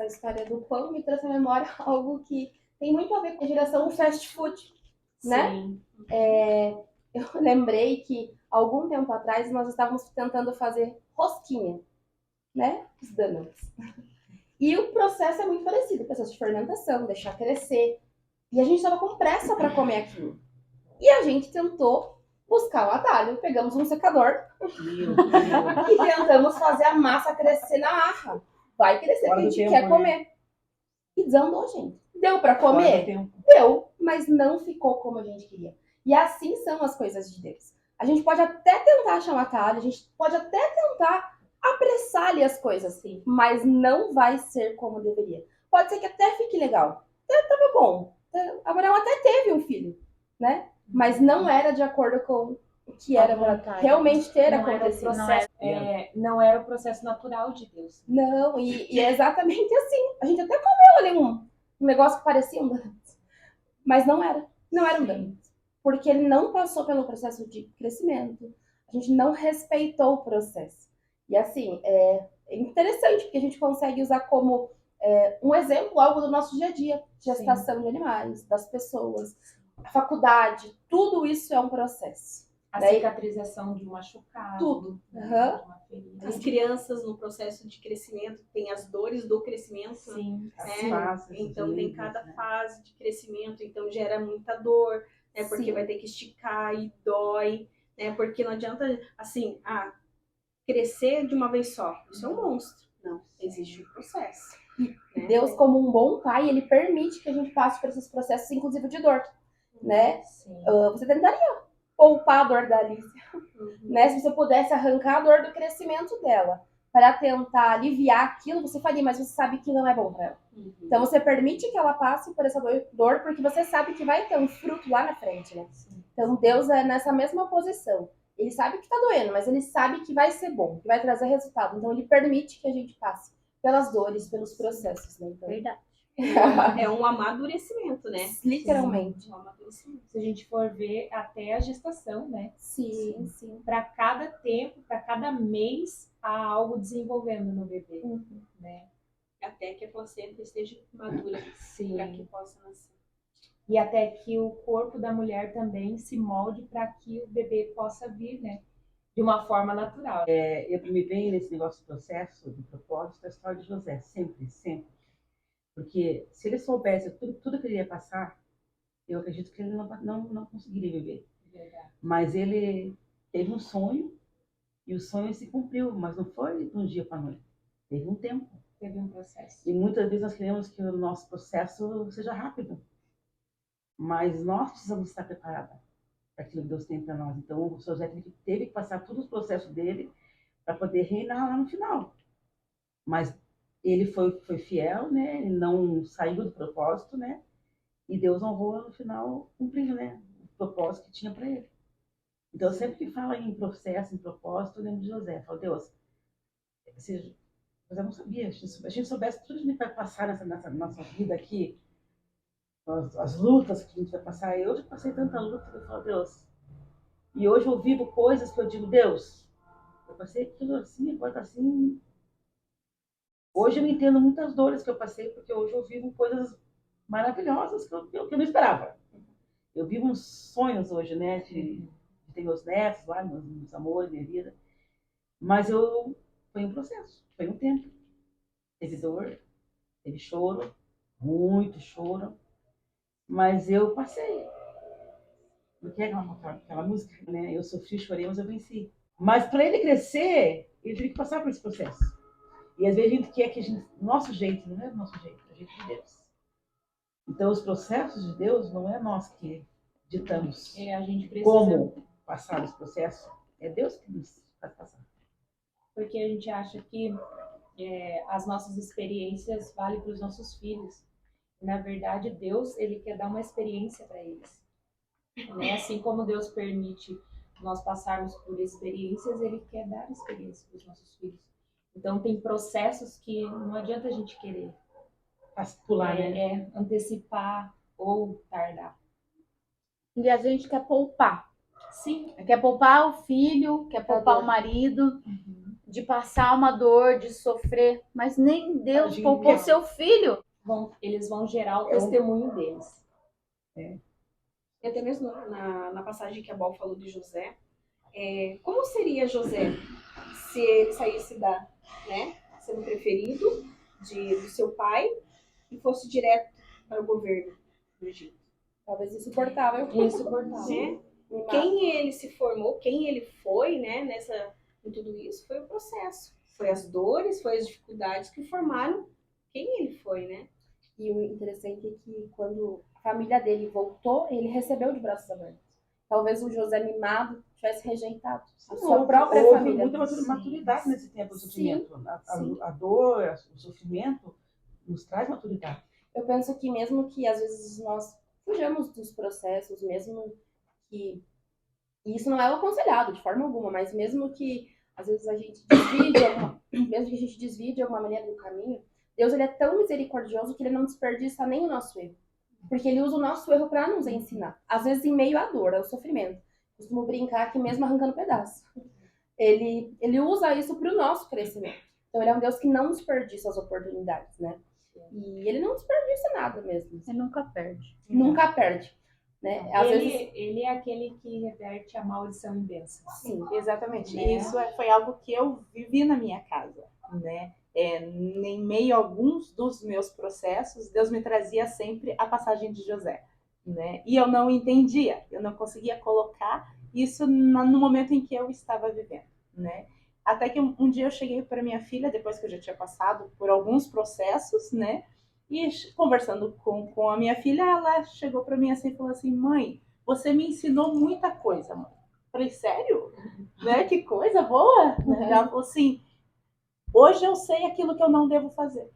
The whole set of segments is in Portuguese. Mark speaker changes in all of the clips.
Speaker 1: essa história do pão me trouxe à memória algo que tem muito a ver com a geração fast food, né?
Speaker 2: Sim.
Speaker 1: Eu lembrei que algum tempo atrás nós estávamos tentando fazer rosquinha, né? Os donuts. E o processo é muito parecido, o processo de fermentação, deixar crescer. E a gente estava com pressa para comer aquilo. E a gente tentou buscar um atalho. Pegamos um secador e tentamos fazer a massa crescer na arra. Vai crescer, porque a gente quer comer. E desandou, gente. Deu para comer? Deu, mas não ficou como a gente queria. E assim são as coisas de Deus. A gente pode até tentar achar um atalho, a gente pode até tentar apressar ali as coisas, sim, mas não vai ser como deveria. Pode ser que até fique legal. Até tava bom. Abraão até teve um filho, né? Mas não era de acordo com o que era para realmente ter acontecido.
Speaker 2: Não era o processo natural de Deus.
Speaker 1: Não, e é exatamente assim. A gente até comeu ali um negócio que parecia um donuts, mas não era. Não era um donuts. Porque ele não passou pelo processo de crescimento. A gente não respeitou o processo. E assim, é interessante, porque a gente consegue usar como um exemplo algo do nosso dia a dia. Gestação de animais, das pessoas, a faculdade, tudo isso é um processo.
Speaker 2: A cicatrização de um machucado.
Speaker 1: Tudo.
Speaker 2: De uma ferida.
Speaker 3: As crianças no processo de crescimento têm as dores do crescimento.
Speaker 2: Sim.
Speaker 3: Então tem cada fase de crescimento, então gera muita dor, né? Porque
Speaker 1: Sim.
Speaker 3: vai ter que esticar e dói, né? Porque não adianta assim, crescer de uma vez só. Isso é um monstro. Não, existe um processo. Né?
Speaker 1: Deus, como um bom pai, ele permite que a gente passe por esses processos, inclusive de dor, né? Você tentaria poupar a dor da Alice, né? Se você pudesse arrancar a dor do crescimento dela para tentar aliviar aquilo, você faria, mas você sabe que não é bom para ela. Então você permite que ela passe por essa dor porque você sabe que vai ter um fruto lá na frente, né? Então Deus é nessa mesma posição. Ele sabe que tá doendo, mas ele sabe que vai ser bom, que vai trazer resultado. Então ele permite que a gente passe pelas dores, pelos processos, né? Então,
Speaker 3: verdade. É um amadurecimento, né?
Speaker 1: Literalmente.
Speaker 3: Um amadurecimento.
Speaker 2: Se a gente for ver até a gestação, né?
Speaker 1: Sim.
Speaker 2: Para cada tempo, para cada mês, há algo desenvolvendo no bebê, né?
Speaker 3: Até que a placenta esteja madura para que possa nascer.
Speaker 2: E até que o corpo da mulher também se molde para que o bebê possa vir, né? De uma forma natural.
Speaker 4: Eu me venho nesse negócio do processo, do propósito, da história de José, sempre. Porque se ele soubesse tudo que ele ia passar, eu acredito que ele não conseguiria viver.
Speaker 2: Verdade.
Speaker 4: Mas ele teve um sonho, e o sonho se cumpriu, mas não foi de um dia para a noite. Teve um tempo.
Speaker 2: Teve um processo.
Speaker 4: E muitas vezes nós queremos que o nosso processo seja rápido. Mas nós precisamos estar preparados para aquilo que Deus tem para nós. Então, o José teve que passar todos os processos dele para poder reinar lá no final. Mas ele foi fiel, né? Ele não saiu do propósito, né? E Deus honrou no final, cumprindo, né? O propósito que tinha para ele. Então, sempre que fala em processo, em propósito, eu lembro de José. Eu falo, Deus, José não sabia. Se a gente soubesse tudo que a gente vai passar nessa nossa vida aqui, as lutas que a gente vai passar. Eu já passei tanta luta que eu falo, Deus. E hoje eu vivo coisas que eu digo, Deus, eu passei aquilo assim, agora tá assim. Hoje eu entendo muitas dores que eu passei, porque hoje eu vivo coisas maravilhosas que eu não esperava. Eu vivo uns sonhos hoje, né, de ter meus netos lá, meus amores, minha vida. Mas foi um processo, foi um tempo. Teve dor, teve choro, muito choro. Mas eu passei. Porque é aquela música, né? Eu sofri, chorei, mas eu venci. Mas para ele crescer, ele teve que passar por esse processo. E às vezes a gente quer que nosso jeito, não é o nosso jeito, é o jeito de Deus. Então os processos de Deus não é nós que ditamos
Speaker 2: a gente precisa...
Speaker 4: como passar os processos. É Deus que nos faz passar.
Speaker 2: Porque a gente acha que as nossas experiências valem para os nossos filhos. Na verdade, Deus, ele quer dar uma experiência para eles. Né? Assim como Deus permite nós passarmos por experiências, ele quer dar experiência para os nossos filhos. Então, tem processos que não adianta a gente querer
Speaker 4: pular, né?
Speaker 2: Antecipar ou tardar.
Speaker 5: E a gente quer poupar.
Speaker 2: Sim.
Speaker 5: Quer poupar o filho, quer poupar o marido. de passar uma dor, de sofrer, mas nem Deus
Speaker 4: Tadinho
Speaker 5: poupou
Speaker 4: mesmo.
Speaker 5: seu filho.
Speaker 2: Eles vão gerar o testemunho deles.
Speaker 3: E até mesmo na passagem que a Bal falou de José, como seria José se ele saísse sendo preferido do seu pai e fosse direto para o governo do Egito?
Speaker 1: Talvez insuportável.
Speaker 2: Insuportável.
Speaker 3: Né?
Speaker 1: Mimado.
Speaker 3: Quem ele se formou, quem ele foi, né, em tudo isso, foi o processo. Foi as dores, foi as dificuldades que formaram quem ele foi, né?
Speaker 1: E o interessante é que quando a família dele voltou, ele recebeu de braços abertos. Talvez o José mimado tivesse rejeitado a sua própria
Speaker 4: houve
Speaker 1: família.
Speaker 4: muita maturidade nesse tempo do
Speaker 1: Sim,
Speaker 4: sofrimento.
Speaker 1: sim.
Speaker 4: A dor, o sofrimento nos traz maturidade.
Speaker 1: Eu penso que mesmo que às vezes nós fujamos dos processos, mesmo que... E isso não é o aconselhado de forma alguma, mas mesmo que às vezes a gente desvie de alguma maneira do caminho, Deus ele é tão misericordioso que ele não desperdiça nem o nosso erro. Porque ele usa o nosso erro para nos ensinar. Às vezes em meio à dor, ao sofrimento. Costumo brincar que mesmo arrancando pedaço. Ele usa isso para o nosso crescimento. Então ele é um Deus que não desperdiça as oportunidades, né? E ele não desperdiça nada mesmo.
Speaker 5: Você nunca perde.
Speaker 1: Nunca perde. Né? Às vezes...
Speaker 2: Ele é aquele que reverte a maldição em bênção.
Speaker 1: Sim.
Speaker 6: Exatamente.
Speaker 2: Né?
Speaker 6: Isso foi algo que eu vivi na minha casa, né? Em meio a alguns dos meus processos, Deus me trazia sempre a passagem de José, né? E eu não entendia, eu não conseguia colocar isso no momento em que eu estava vivendo, né? Até que um dia eu cheguei para minha filha, depois que eu já tinha passado por alguns processos, né? E conversando com a minha filha, ela chegou para mim assim e falou assim: mãe, você me ensinou muita coisa, mãe. Eu falei, sério? Né? Que coisa boa! Ela falou assim: hoje eu sei aquilo que eu não devo fazer.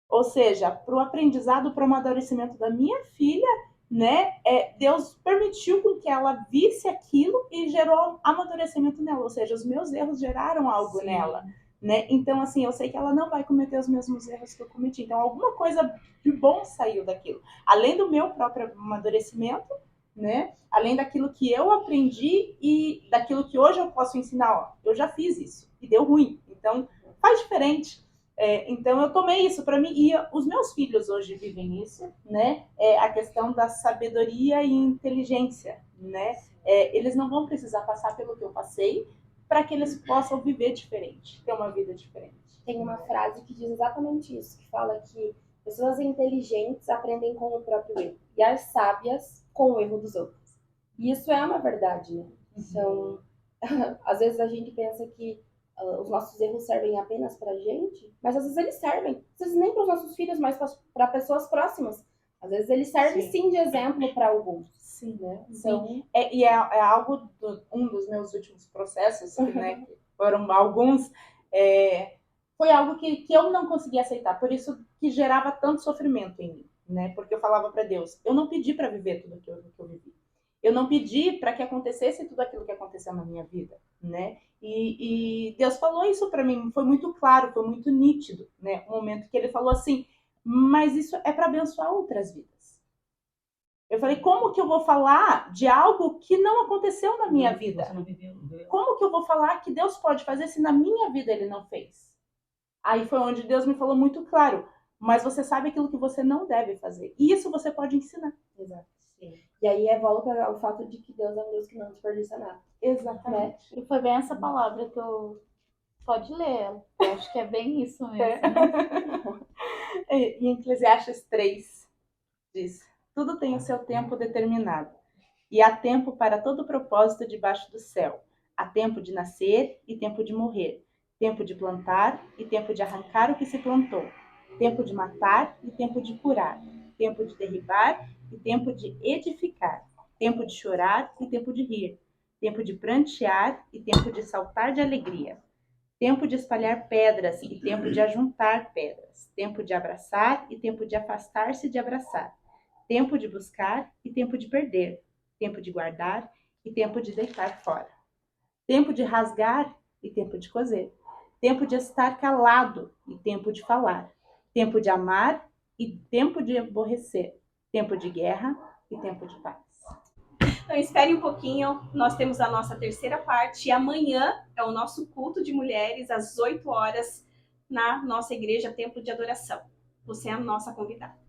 Speaker 6: Ou seja, para o aprendizado, para o amadurecimento da minha filha, né, Deus permitiu com que ela visse aquilo e gerou amadurecimento nela. Ou seja, os meus erros geraram algo nela. Né? Então, assim, eu sei que ela não vai cometer os mesmos erros que eu cometi. Então, alguma coisa de bom saiu daquilo. Além do meu próprio amadurecimento, né? Além daquilo que eu aprendi e daquilo que hoje eu posso ensinar. Ó, eu já fiz isso e deu ruim. Então, faz diferente. Então, eu tomei isso para mim. E os meus filhos hoje vivem isso, né? A questão da sabedoria e inteligência, né? Eles não vão precisar passar pelo que eu passei, para que eles possam viver diferente, ter uma vida diferente.
Speaker 1: Tem uma frase que diz exatamente isso, que fala que pessoas inteligentes aprendem com o próprio erro e as sábias com o erro dos outros. E isso é uma verdade, né? Então, às vezes a gente pensa que os nossos erros servem apenas pra gente, mas às vezes eles servem, às vezes nem para os nossos filhos, mas para pessoas próximas. Às vezes eles servem sim de exemplo para alguns.
Speaker 6: Sim,
Speaker 1: né?
Speaker 6: Então... Sim. E é algo, um dos meus últimos processos, né, que foram alguns, foi algo que eu não conseguia aceitar, por isso que gerava tanto sofrimento em mim, né? Porque eu falava para Deus, eu não pedi para viver tudo aquilo que eu vivi. Eu não pedi para que acontecesse tudo aquilo que aconteceu na minha vida, né? E Deus falou isso para mim, foi muito claro, foi muito nítido, né? O momento que ele falou assim, mas isso é para abençoar outras vidas. Eu falei, como que eu vou falar de algo que não aconteceu na minha vida?
Speaker 4: Você não viveu.
Speaker 6: Como que eu vou falar que Deus pode fazer se na minha vida ele não fez? Aí foi onde Deus me falou muito claro, mas você sabe aquilo que você não deve fazer. E isso você pode ensinar.
Speaker 1: Exato. Sim. E aí volta ao fato de que Deus é um Deus que não desperdiça nada.
Speaker 6: Exatamente.
Speaker 5: Né? E foi bem essa palavra que eu... Pode ler. Eu acho que é bem isso mesmo.
Speaker 6: Em Eclesiastes 3 diz: tudo tem o seu tempo determinado, e há tempo para todo propósito debaixo do céu. Há tempo de nascer e tempo de morrer, tempo de plantar e tempo de arrancar o que se plantou, tempo de matar e tempo de curar, tempo de derribar e tempo de edificar, tempo de chorar e tempo de rir, tempo de prantear e tempo de saltar de alegria, tempo de espalhar pedras e tempo de ajuntar pedras, tempo de abraçar e tempo de afastar-se de abraçar, tempo de buscar e tempo de perder, tempo de guardar e tempo de deitar fora, tempo de rasgar e tempo de coser, tempo de estar calado e tempo de falar, tempo de amar e tempo de aborrecer, tempo de guerra e tempo de paz.
Speaker 3: Então espere um pouquinho, nós temos a nossa terceira parte e amanhã é o nosso culto de mulheres às 8 horas na nossa igreja Templo de Adoração. Você é a nossa convidada.